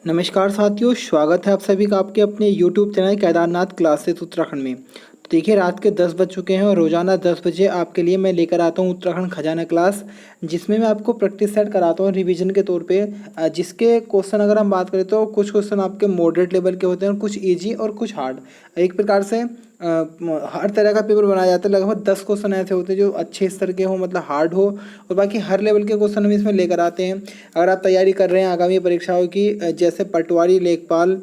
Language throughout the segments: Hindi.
नमस्कार साथियों, स्वागत है आप सभी का आपके अपने YouTube channel Kedarnath classes Uttarakhand में। तो देखिए, रात के 10 बज चुके हैं और रोज़ाना 10 बजे आपके लिए मैं लेकर आता हूँ उत्तराखंड खजाना क्लास, जिसमें मैं आपको प्रैक्टिस सेट कराता हूँ रिवीजन के तौर पे। जिसके क्वेश्चन अगर हम बात करें तो कुछ क्वेश्चन आपके मॉडरेट लेवल के होते हैं और कुछ ईजी और कुछ हार्ड। एक प्रकार से हर तरह का पेपर बनाया जाता है। लगभग 10 क्वेश्चन ऐसे होते हैं जो अच्छे स्तर के हों, मतलब हार्ड हो, और बाकी हर लेवल के क्वेश्चन हम इसमें लेकर आते हैं। अगर आप तैयारी कर रहे हैं आगामी परीक्षाओं की, जैसे पटवारी, लेखपाल,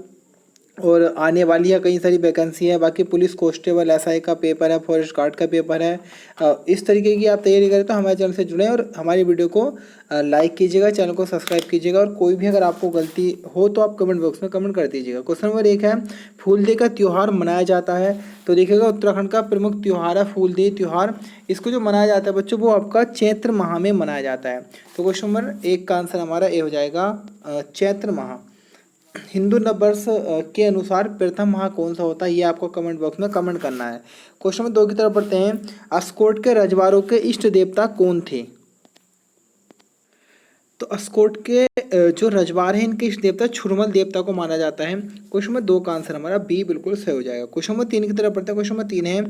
और आने वाली है कई सारी वैकेंसी है, बाकी पुलिस कांस्टेबल, एसआई का पेपर है, फॉरेस्ट गार्ड का पेपर है, इस तरीके की आप तैयारी करें तो हमारे चैनल से जुड़ें और हमारी वीडियो को लाइक कीजिएगा, चैनल को सब्सक्राइब कीजिएगा। और कोई भी अगर आपको गलती हो तो आप कमेंट बॉक्स में कमेंट कर दीजिएगा। क्वेश्चन नंबर 1 है, फूलदेई का त्यौहार मनाया जाता है। तो देखिएगा, उत्तराखंड का प्रमुख त्यौहार है फूलदेई त्यौहार। इसको जो मनाया जाता है बच्चों, वो आपका चैत्र माह में मनाया जाता है। तो क्वेश्चन नंबर 1 का आंसर हमारा ए हो जाएगा, चैत्र माह। हिंदू नववर्ष के अनुसार प्रथम माह कौन सा होता है, ये आपको कमेंट बॉक्स में कमेंट करना है। क्वेश्चन नंबर 2 की तरफ बढ़ते हैं। अस्कोट के रजवाड़ों के इष्ट देवता कौन थे? तो अस्कोट के जो रजवाड़े हैं, इनके इष्ट देवता छुरमल देवता को माना जाता है। क्वेश्चन नंबर 2 का आंसर हमारा बी बिल्कुल सही हो जाएगा। क्वेश्चन नंबर 3 की तरफ बढ़ते हैं। क्वेश्चन नंबर 3 है,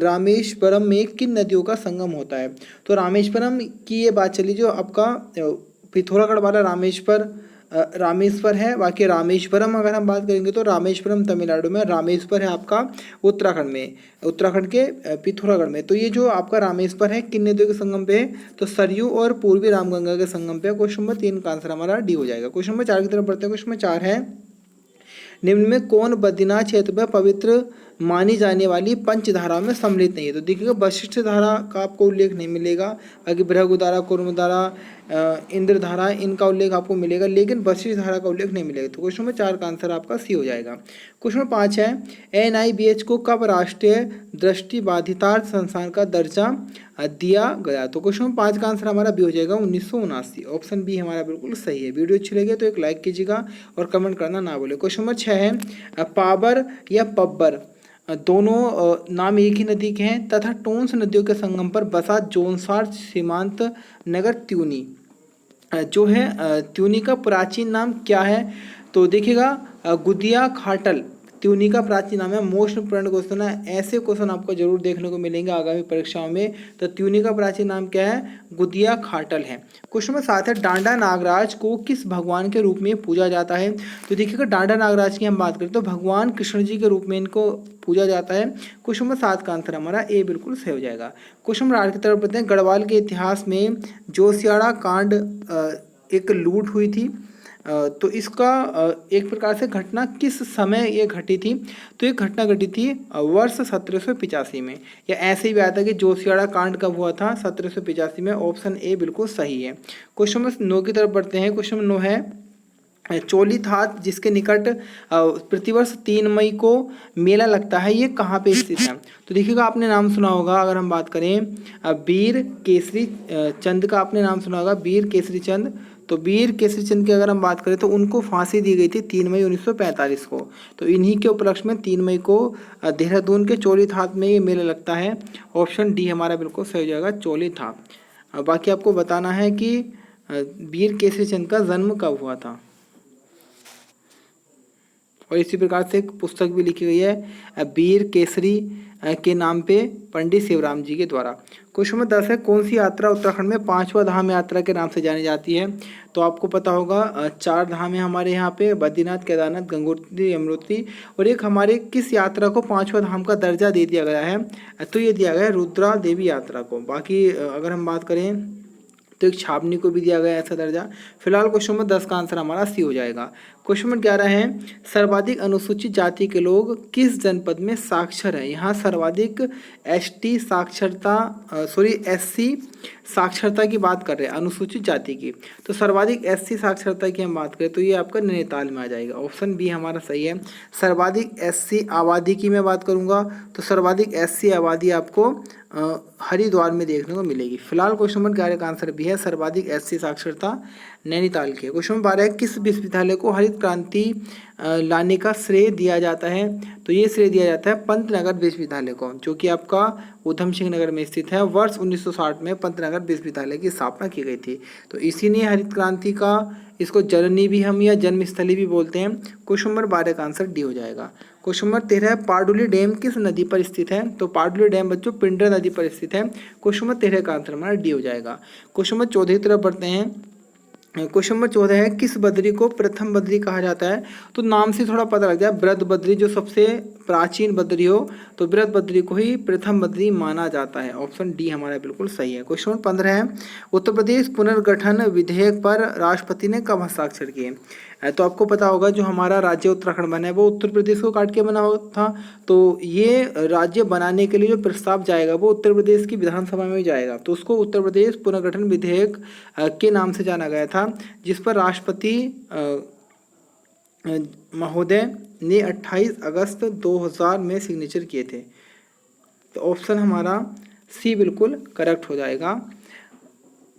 रामेश्वरम में किन नदियों का संगम होता है? तो रामेश्वरम की ये बात चली, जो आपका पिथौरागढ़ वाला रामेश्वर है। बाकी रामेश्वरम अगर हम बात करेंगे तो रामेश्वरम तमिलनाडु में, रामेश्वर है आपका उत्तराखंड में, उत्तराखंड के पिथौरागढ़ में। तो ये जो आपका रामेश्वर है किन नदियों के संगम पे है? तो सरयू और पूर्वी रामगंगा के संगम पे। क्वेश्चन नंबर 3 का आंसर हमारा डी हो जाएगा। क्वेश्चन नंबर 4 की तरफ बढ़ते हैं। क्वेश्चन नंबर 4 है, निम्न में कौन बद्रीनाथ क्षेत्र में पवित्र मानी जाने वाली पंचधारा में सम्मिलित नहीं है? तो देखिएगा, वशिष्ठ धारा का आपको उल्लेख नहीं मिलेगा, बाकी भृगुधारा, कुर्मधारा, इंद्रधारा, इनका उल्लेख आपको मिलेगा, लेकिन वशिष्ठ धारा का उल्लेख नहीं मिलेगा। तो क्वेश्चन नंबर 4 का आंसर आपका सी हो जाएगा। क्वेश्चन नंबर 5 है, NIBH को कब राष्ट्रीय दृष्टिबाधिता संस्थान का दर्जा दिया गया? तो क्वेश्चन नंबर 5 का आंसर हमारा बी हो जाएगा, 1979। ऑप्शन बी हमारा बिल्कुल सही है। वीडियो अच्छी लगी तो एक लाइक कीजिएगा और कमेंट करना ना भूलें। क्वेश्चन नंबर 6 है, पाबर या पब्बर दोनों नाम एक ही नदी के हैं तथा टोंस नदियों के संगम पर बसा जोनसार सीमांत नगर त्यूनी जो है, त्यूनी का प्राचीन नाम क्या है? तो देखिएगा, गुदिया खाटल त्यूनी का प्राचीन नाम है। मोस्ट इंपोर्टेंट क्वेश्चन है, ऐसे क्वेश्चन आपको जरूर देखने को मिलेंगे आगामी परीक्षाओं में। तो त्यूनी का प्राचीन नाम क्या है? गुदिया खाटल है। क्वेश्चन नंबर 7 है, डांडा नागराज को किस भगवान के रूप में पूजा जाता है? तो देखिएगा, डांडा नागराज की हम बात करें तो भगवान कृष्ण जी के रूप में इनको पूजा जाता है। क्वेश्चन नंबर 7 का आंसर हमारा ए बिल्कुल सही हो जाएगा। क्वेश्चन नंबर 8 की तरफ बढ़ते हैं। गढ़वाल के इतिहास में जोशियाड़ा कांड एक लूट हुई थी, तो इसका एक प्रकार से घटना किस समय ये घटी थी? तो ये घटना घटी थी वर्ष 1785 में, या ऐसे ही आता है कि जोशियाड़ा कांड कब हुआ था? 1785 में। ऑप्शन ए बिल्कुल सही है। क्वेश्चन नंबर 9 की तरफ बढ़ते हैं। क्वेश्चन नंबर 9 है, चोलीथात जिसके निकट प्रतिवर्ष 3 मई को मेला लगता है, ये कहाँ पे स्थित है? तो देखिएगा, आपने नाम सुना होगा, अगर हम बात करें वीर केसरी चंद का आपने नाम सुना होगा, वीर केसरी चंद। तो वीर केसरी चंद की अगर हम बात करें तो उनको फांसी दी गई थी 3 मई 1945 को। तो इन्हीं के उपलक्ष्य में 3 मई को देहरादून के चोलीथात में ये मेला लगता है। ऑप्शन डी हमारा बिल्कुल सही हो जाएगा, चोलीथात। बाकी आपको बताना है कि वीर केसरी चंद का जन्म कब हुआ था। और इसी प्रकार से एक पुस्तक भी लिखी गई है वीर केसरी के नाम पे, पंडित शिवराम जी के द्वारा। क्वेश्चन नंबर 10 है, कौन सी यात्रा उत्तराखंड में 5वां धाम यात्रा के नाम से जानी जाती है? तो आपको पता होगा 4 धाम है हमारे यहाँ पे, बद्रीनाथ, केदारनाथ, गंगोत्री, यमुनोत्री, और एक हमारे किस यात्रा को 5वां धाम का दर्जा दे दिया गया है? तो ये दिया गया है रुद्रा देवी यात्रा को। बाकी अगर हम बात करें तो एक छावनी को भी दिया गया ऐसा दर्जा। फिलहाल क्वेश्चन नंबर 10 का आंसर हमारा सी हो जाएगा। क्वेश्चन नंबर 11 है, सर्वाधिक अनुसूचित जाति के लोग किस जनपद में साक्षर हैं? यहाँ सर्वाधिक ST साक्षरता, SC साक्षरता की बात कर रहे हैं, अनुसूचित जाति की। तो सर्वाधिक SC साक्षरता की हम बात करें तो ये आपका नैनीताल में आ जाएगा। ऑप्शन बी हमारा सही है। सर्वाधिक SC आबादी की मैं बात करूंगा तो सर्वाधिक SC आबादी आपको हरिद्वार में देखने को मिलेगी। फिलहाल क्वेश्चन नंबर 11 का आंसर भी है, सर्वाधिक SC साक्षरता नैनीताल की है। क्वेश्चन नंबर 12 है, किस विश्वविद्यालय को हरित क्रांति लाने का श्रेय दिया जाता है? तो ये श्रेय दिया जाता है पंतनगर विश्वविद्यालय को, जो कि आपका ऊधम सिंह नगर में स्थित है। वर्ष 1960 में पंतनगर विश्वविद्यालय की स्थापना की गई थी। तो इसी ने हरित क्रांति का, इसको जननी भी हम या जन्मस्थली भी बोलते हैं। क्वेश्चन नंबर 12 का आंसर डी हो जाएगा। क्वेश्चन नंबर 13 है, पारडुली डैम किस नदी पर स्थित है? तो पारडुली डैम बच्चों पिंडर नदी पर स्थित है। क्वेश्चन नंबर 13 का आंसर हमारा डी हो जाएगा। क्वेश्चन नंबर 14 की तरफ बढ़ते हैं। क्वेश्चन नंबर 14 है, किस बद्री को प्रथम बद्री कहा जाता है? तो नाम से थोड़ा पता लग जाए, बृहद बद्री जो सबसे प्राचीन बद्री हो तो बृहद बद्री को ही प्रथम बद्री माना जाता है। ऑप्शन डी हमारा बिल्कुल सही है। क्वेश्चन नंबर 15 है, उत्तर प्रदेश पुनर्गठन विधेयक पर राष्ट्रपति ने कब हस्ताक्षर किए? तो आपको पता होगा जो हमारा राज्य उत्तराखंड बना है वो उत्तर प्रदेश को काट के बना हुआ था। तो ये राज्य बनाने के लिए जो प्रस्ताव जाएगा वो उत्तर प्रदेश की विधानसभा में भी जाएगा। तो उसको उत्तर प्रदेश पुनर्गठन विधेयक के नाम से जाना गया था, जिस पर राष्ट्रपति महोदय ने 28 अगस्त 2000 में सिग्नेचर किए थे। तो ऑप्शन हमारा सी बिल्कुल करेक्ट हो जाएगा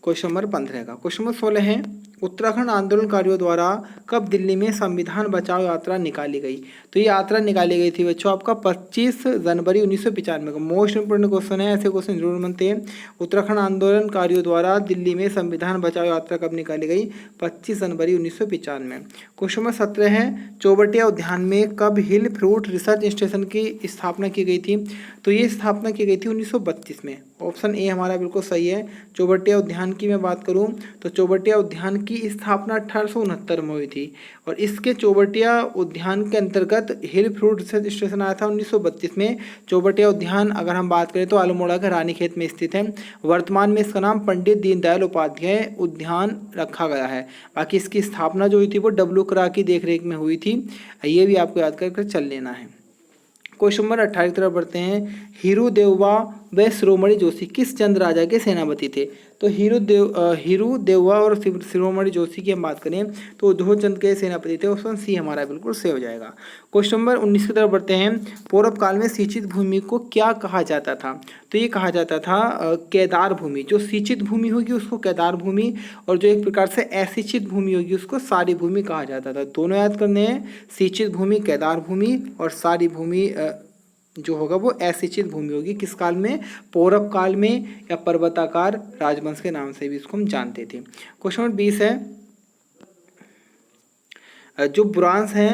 क्वेश्चन नंबर 15 का। क्वेश्चन नंबर 16 है, उत्तराखंड आंदोलनकारियों द्वारा कब दिल्ली में संविधान बचाओ यात्रा निकाली गई? तो ये यात्रा निकाली गई थी बच्चों आपका 25 जनवरी 1995 को। मोस्ट इंपोर्टेंट क्वेश्चन है, ऐसे क्वेश्चन जरूर बनते हैं। उत्तराखंड आंदोलनकारियों द्वारा दिल्ली में संविधान बचाओ यात्रा कब निकाली गई? 25 जनवरी 1995। क्वेश्चन नंबर 17 है, चौबटिया उद्यान में कब हिल फ्रूट रिसर्च स्टेशन की स्थापना की गई थी? तो ये स्थापना की गई थी 1932 में। ऑप्शन ए हमारा बिल्कुल सही है। चौबटिया उद्यान की मैं बात करूं तो चौबटिया उद्यान की स्थापना 1869 में हुई थी और इसके चौबटिया उद्यान के अंतर्गत हिल फ्रूट रिसर्च स्टेशन आया था 1932 में। चौबटिया उद्यान अगर हम बात करें तो अल्मोड़ा के रानीखेत में स्थित है। वर्तमान में इसका नाम पंडित दीनदयाल उपाध्याय उद्यान रखा गया है। बाकी इसकी स्थापना जो हुई थी वो डब्ल्यू क्रा की देखरेख में हुई थी। ये भी आपको याद कर चल लेना है। क्वेश्चन नंबर 18 की तरफ बढ़ते हैं। हीरू देववा व शिरोमणि जोशी किस चंद राजा के सेनापति थे? तो हीरू देववा और शिरोमणि जोशी की हम बात करें तो उद्धव चंद के सेनापति थे। ऑप्शन सी हमारा बिल्कुल सही हो जाएगा। क्वेश्चन नंबर 19 की तरफ बढ़ते हैं। पूर्व काल में सिंचित भूमि को क्या कहा जाता था? तो ये कहा जाता था केदार भूमि। जो सिंचित भूमि होगी उसको केदार भूमि और जो एक प्रकार से असिंचित भूमि होगी उसको सारी भूमि कहा जाता था। दोनों याद करने हैं, सिंचित भूमि केदार भूमि और सारी भूमि जो होगा वो असिंचित भूमि होगी। किस काल में? पौरव काल में या पर्वताकार राजवंश के नाम से भी इसको हम जानते थे। क्वेश्चन नंबर 20 है, जो बुरांस है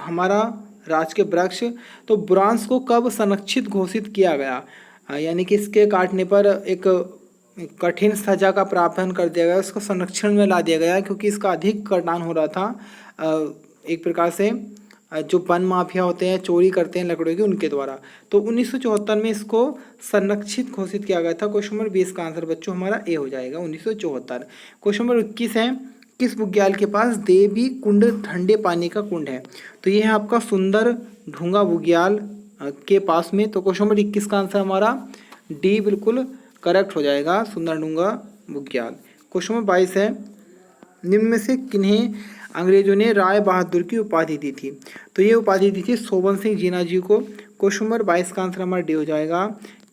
हमारा राज के वृक्ष, तो बुरांस को कब संरक्षित घोषित किया गया? यानी कि इसके काटने पर एक कठिन सजा का प्रावधान कर दिया गया, उसको संरक्षण में ला दिया गया क्योंकि इसका अधिक कटान हो रहा था। एक प्रकार से जो वन माफिया होते हैं, चोरी करते हैं लकड़ियों की, उनके द्वारा। तो 1974 में इसको संरक्षित घोषित किया गया था। क्वेश्चन नंबर 20 का आंसर बच्चों हमारा ए हो जाएगा 1974। क्वेश्चन नंबर 21 है, किस बुग्याल के पास देवी कुंड ठंडे पानी का कुंड है? तो ये है आपका सुंदर ढूंगा बुग्याल के पास में। तो क्वेश्चन नंबर 21 का आंसर हमारा डी बिल्कुल करेक्ट हो जाएगा, सुंदर ढूंगा बुग्याल। क्वेश्चन नंबर 22 है, निम्न में से किन्हें अंग्रेजों ने राय बहादुर की उपाधि दी थी? तो ये उपाधि दी थी सोबन सिंह जीना जी को। क्वेश्चन नंबर 22 का आंसर हमारा डी हो जाएगा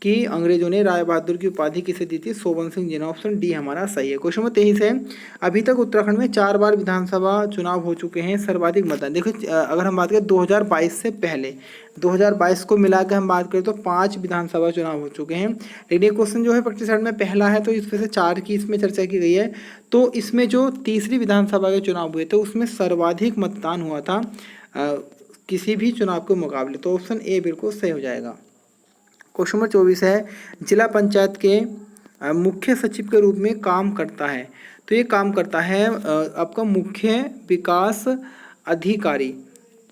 कि अंग्रेजों ने राय बहादुर की उपाधि किसे दी थी? सोबन सिंह जीना। ऑप्शन डी हमारा सही है। क्वेश्चन नंबर 23 है, अभी तक उत्तराखंड में 4 बार विधानसभा चुनाव हो चुके हैं, सर्वाधिक मतदान। देखो अगर हम बात करें 2022 से पहले, 2022 को मिला के हम बात करें तो 5 विधानसभा चुनाव हो चुके हैं। लेकिन ये क्वेश्चन जो है प्रैक्टिस सेट में पहला है तो इसमें से 4 की इसमें चर्चा की गई है। तो इसमें जो तीसरी विधानसभा के चुनाव हुए थे उसमें सर्वाधिक मतदान हुआ था किसी भी चुनाव के मुकाबले। तो ऑप्शन ए बिल्कुल सही हो जाएगा। क्वेश्चन नंबर 24 है, जिला पंचायत के मुख्य सचिव के रूप में काम करता है। तो ये काम करता है आपका मुख्य विकास अधिकारी।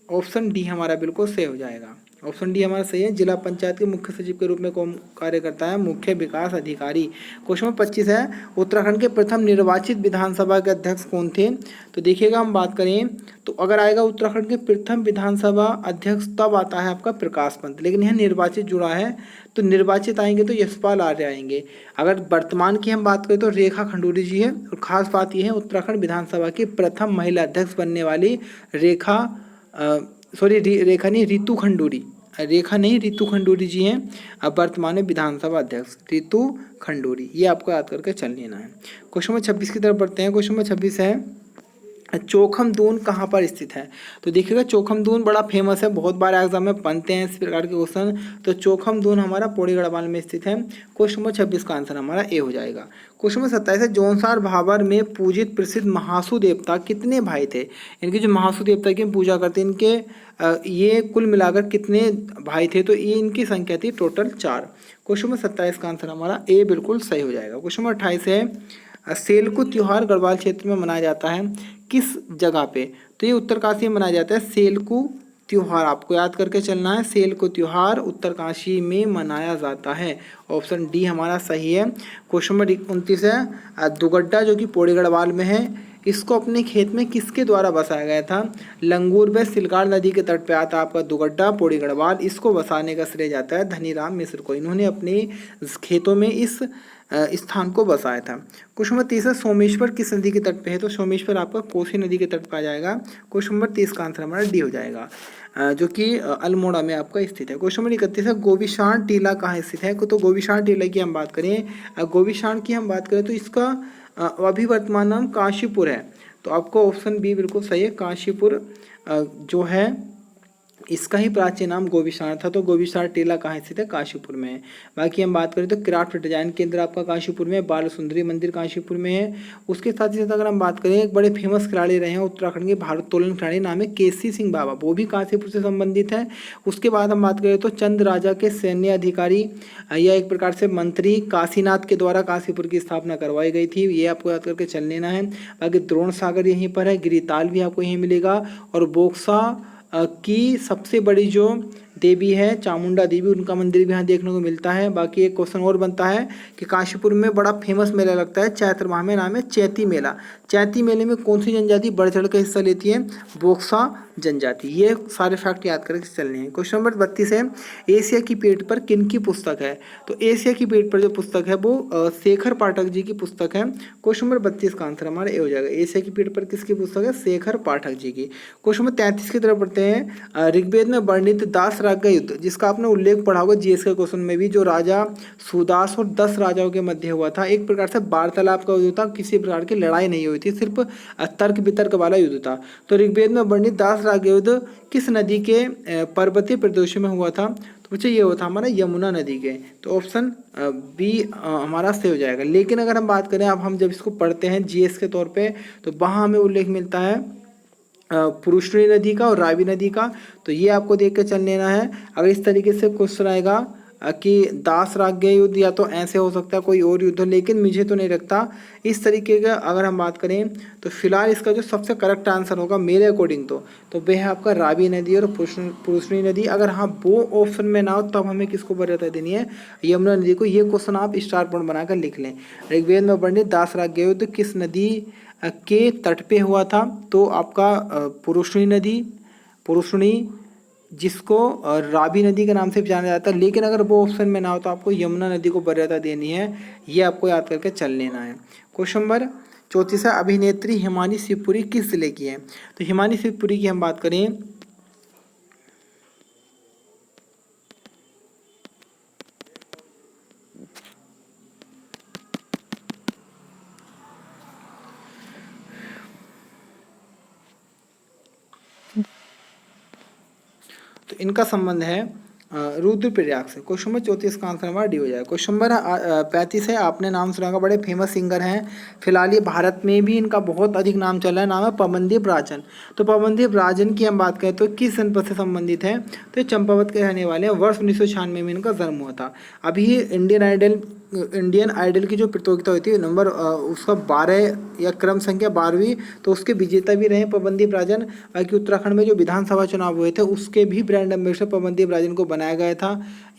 ऑप्शन डी हमारा बिल्कुल सही हो जाएगा। ऑप्शन डी हमारा सही है, जिला पंचायत के मुख्य सचिव के रूप में कौन कार्य करता है? मुख्य विकास अधिकारी। क्वेश्चन नंबर 25 है, उत्तराखंड के प्रथम निर्वाचित विधानसभा के अध्यक्ष कौन थे? तो देखिएगा हम बात करें तो अगर आएगा उत्तराखंड के प्रथम विधानसभा अध्यक्ष तब आता है आपका प्रकाश पंत, लेकिन यह निर्वाचित जुड़ा है तो निर्वाचित आएंगे तो यशपाल आर्य आएंगे। अगर वर्तमान की हम बात करें तो रेखा खंडूरी जी है। और खास बात यह है उत्तराखंड विधानसभा की प्रथम महिला अध्यक्ष बनने वाली रितु खंडूरी, रेखा नहीं रितु खंडूरी जी हैं अब वर्तमान में विधानसभा अध्यक्ष रितु खंडूरी। ये आपको याद करके चल लेना है। क्वेश्चन नंबर 26 की तरफ बढ़ते हैं। क्वेश्चन नंबर 26 है, चोखमदून कहाँ पर स्थित है? तो देखिएगा चोखमदून बड़ा फेमस है, बहुत बार एग्जाम में बनते हैं इस प्रकार के क्वेश्चन। तो चोखमदून हमारा पौड़ी गढ़वाल में स्थित है। क्वेश्चन नंबर 26 का आंसर हमारा ए हो जाएगा। क्वेश्चन नंबर 27 है, जौनसार भाबर में पूजित प्रसिद्ध महासु देवता कितने भाई थे? इनके जो महासु देवता की पूजा करते हैं, इनके ये कुल मिलाकर कितने भाई थे? तो ये इनकी संख्या थी टोटल 4। क्वेश्चन नंबर 27 का आंसर हमारा ए बिल्कुल सही हो जाएगा। क्वेश्चन नंबर 28 है, सेलकू त्योहार गढ़वाल क्षेत्र में मनाया जाता है किस जगह पे? तो ये उत्तरकाशी में मनाया जाता है सेलकू त्योहार, आपको याद करके चलना है। सेलकू त्योहार उत्तरकाशी में मनाया जाता है। ऑप्शन डी हमारा सही है। क्वेश्चन नंबर 29 है, दुगड्डा जो कि पौड़ी गढ़वाल में है, इसको अपने खेत में किसके द्वारा बसाया गया था? लंगूर में सिलकार नदी के तट पे आता आपका दुगड्डा पौड़ी गढ़वाल। इसको बसाने का श्रेय जाता है धनीराम मिश्र को। इन्होंने अपने खेतों में इस स्थान को बसाया था। क्वेश्चन नंबर 30 है, सोमेश्वर किस नदी के तट पे है? तो सोमेश्वर आपका कोसी नदी के तट पे आ जाएगा। क्वेश्चन नंबर 30 का आंसर हमारा डी हो जाएगा, जो कि अल्मोड़ा में आपका स्थित है। क्वेश्चन नंबर 31 है, गोविशाण टीला कहाँ स्थित है? तो गोविशाण टीला की हम बात करें, गोविशाण की हम बात करें तो इसका अभी वर्तमान नाम काशीपुर है। तो आपको ऑप्शन बी बिल्कुल सही है, काशीपुर जो है इसका ही प्राचीन नाम गोविशाण था। तो गोविशाण टीला कहाँ स्थित है? काशीपुर में है। बाकी हम बात करें तो क्राफ्ट डिजाइन केंद्र आपका काशीपुर में, बाल सुंदरी मंदिर काशीपुर में है। उसके साथ ही साथ अगर हम बात करें, एक बड़े फेमस खिलाड़ी रहे हैं उत्तराखंड के भारोत्तोलन खिलाड़ी, नाम है केसी सिंह बाबा, वो भी काशीपुर से संबंधित है। उसके बाद हम बात करें तो चंद राजा के सैन्य अधिकारी या एक प्रकार से मंत्री काशीनाथ के द्वारा काशीपुर की स्थापना करवाई गई थी, ये आपको याद करके चल लेना है। बाकी द्रोण सागर यहीं पर है, गिरिताल भी आपको यहीं मिलेगा, और बोक्सा की सबसे बड़ी जो देवी है चामुंडा देवी, उनका मंदिर भी यहाँ देखने को मिलता है। बाकी एक क्वेश्चन और बनता है कि काशीपुर में बड़ा फेमस मेला लगता है चैत्र माह में, नाम है चैती मेला। चैती मेले में कौन सी जनजाति बढ़ चढ़ कर हिस्सा लेती है? बोक्सा जनजाति। ये सारे फैक्ट याद करके चलने हैं। क्वेश्चन नंबर 32 है, एशिया की पेट पर किन की पुस्तक है? तो एशिया की पेट पर जो पुस्तक है वो शेखर पाठक जी की पुस्तक है। क्वेश्चन नंबर 32 का आंसर हमारा ए हो जाएगा। एशिया की पेट पर किसकी पुस्तक है? शेखर पाठक जी की। क्वेश्चन नंबर 33 की तरफ बढ़ते हैं, ऋग्वेद में वर्णित दास राग का युद्ध, जिसका आपने उल्लेख पढ़ा होगा जीएस के क्वेश्चन में भी, जो राजा सुदास और 10 राजाओं के मध्य हुआ था, एक प्रकार से वार्तालाप का युद्ध था, किसी प्रकार की लड़ाई नहीं हुई थी, सिर्फ तर्क वितर्क वाला युद्ध था। तो ऋग्वेद में वर्णित दास राग युद्ध किस नदी के पर्वतीय प्रदेशों में हुआ था? तो बच्चे ये हुआ था हमारा यमुना नदी के। तो ऑप्शन बी हमारा सही हो जाएगा। लेकिन अगर हम बात करें, अब हम जब इसको पढ़ते हैं जीएस के तौर पे, तो वहाँ हमें उल्लेख मिलता है पुरुषनी नदी का और रावी नदी का। तो ये आपको देख के चल लेना है। अगर इस तरीके से क्वेश्चन आएगा कि दास राज्य युद्ध, या तो ऐसे हो सकता है कोई और युद्ध हो, लेकिन मुझे तो नहीं लगता इस तरीके का। अगर हम बात करें तो फिलहाल इसका जो सबसे करेक्ट आंसर होगा मेरे अकॉर्डिंग तो वह है आपका रावी नदी और पुरुषनी नदी। अगर हाँ वो ऑप्शन में ना हो तब हमें किसको वरीयता देनी है? यमुना नदी को। ये क्वेश्चन आप स्टार पॉइंट बनाकर लिख लें। ऋग्वेद में वर्णित दास राज्य युद्ध किस नदी के तट पे हुआ था? तो आपका पुरुषनी नदी, पुरुषनी, जिसको रावी नदी के नाम से भी जाना जाता है। लेकिन अगर वो ऑप्शन में ना हो तो आपको यमुना नदी को वरीयता देनी है। ये आपको याद करके चल लेना है। क्वेश्चन नंबर 34 है, अभिनेत्री हिमानी शिवपुरी किस जिले की है? तो हिमानी शिवपुरी की हम बात करें तो इनका संबंध है रुद्रप्रयाग से। क्वेश्चन नंबर 34 का आंसर हमारा डी हो जाएगा। क्वेश्चन नंबर 35 है, आपने नाम सुना होगा, बड़े फेमस सिंगर हैं, फिलहाल ये भारत में भी इनका बहुत अधिक नाम चल रहा है, नाम है पवनदीप राजन। तो पवनदीप राजन की हम बात करें तो किस जनपद से संबंधित है? तो ये चंपावत के रहने वाले हैं। वर्ष 1996 में इनका जन्म हुआ था। अभी इंडियन आइडल की जो प्रतियोगिता हुई थी नंबर उसका 12 या क्रम संख्या 12वीं, तो उसके विजेता भी रहे पवनदीप राजन। बाकी उत्तराखंड में जो विधानसभा चुनाव हुए थे उसके भी ब्रांड एम्बेसडर पवनदीप राजन को बनाया गया था।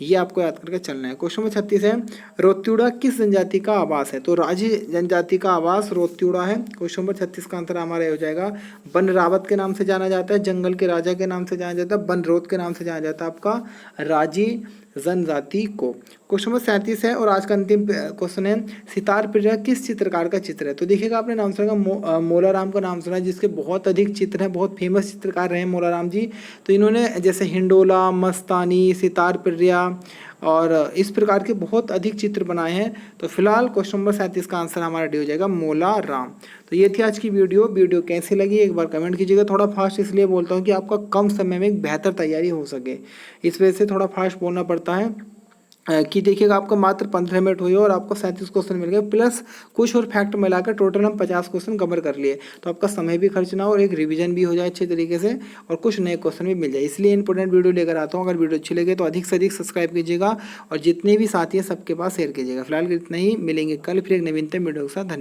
ये आपको याद करके चलना है। क्वेश्चन नंबर 36 है, रोत्यूड़ा किस जनजाति का आवास है? तो राजी जनजाति का आवास रोत्यूड़ा है। क्वेश्चन नंबर 36 का आंसर हमारा हो जाएगा। बन रावत के नाम से जाना जाता है, जंगल के राजा के नाम से जाना जाता है, बन रोत के नाम से जाना जाता है आपका राजी जनजाति को। क्वेश्चन नंबर 37 है और आज का अंतिम क्वेश्चन है, सितार प्रिया किस चित्रकार का चित्र है? तो देखिएगा आपने नाम सुना, मोलाराम का नाम सुना है, जिसके बहुत अधिक चित्र हैं, बहुत फेमस चित्रकार रहे हैं मोलाराम जी। तो इन्होंने जैसे हिंडोला, मस्तानी, सितार प्रिया, और इस प्रकार के बहुत अधिक चित्र बनाए हैं। तो फिलहाल क्वेश्चन नंबर 37 का आंसर हमारा डी हो जाएगा मोला राम। तो ये थी आज की वीडियो कैसी लगी एक बार कमेंट कीजिएगा। थोड़ा फास्ट इसलिए बोलता हूँ कि आपका कम समय में एक बेहतर तैयारी हो सके, इस वजह से थोड़ा फास्ट बोलना पड़ता है। कि देखिएगा आपका मात्र 15 मिनट हुए और आपको 37 क्वेश्चन मिल गए, प्लस कुछ और फैक्ट मिलाकर टोटल हम 50 क्वेश्चन कवर कर लिए। तो आपका समय भी खर्च ना हो और एक रिवीजन भी हो जाए अच्छे तरीके से और कुछ नए क्वेश्चन भी मिल जाए, इसलिए इंपॉर्टेंट वीडियो लेकर आता हूँ। अगर वीडियो अच्छी लगे तो अधिक से अधिक सब्सक्राइब कीजिएगा और जितने भी साथी हैं सबके पास शेयर कीजिएगा। फिलहाल इतना ही, मिलेंगे कल फिर एक नवीनतम वीडियो के साथ। धन्यवाद।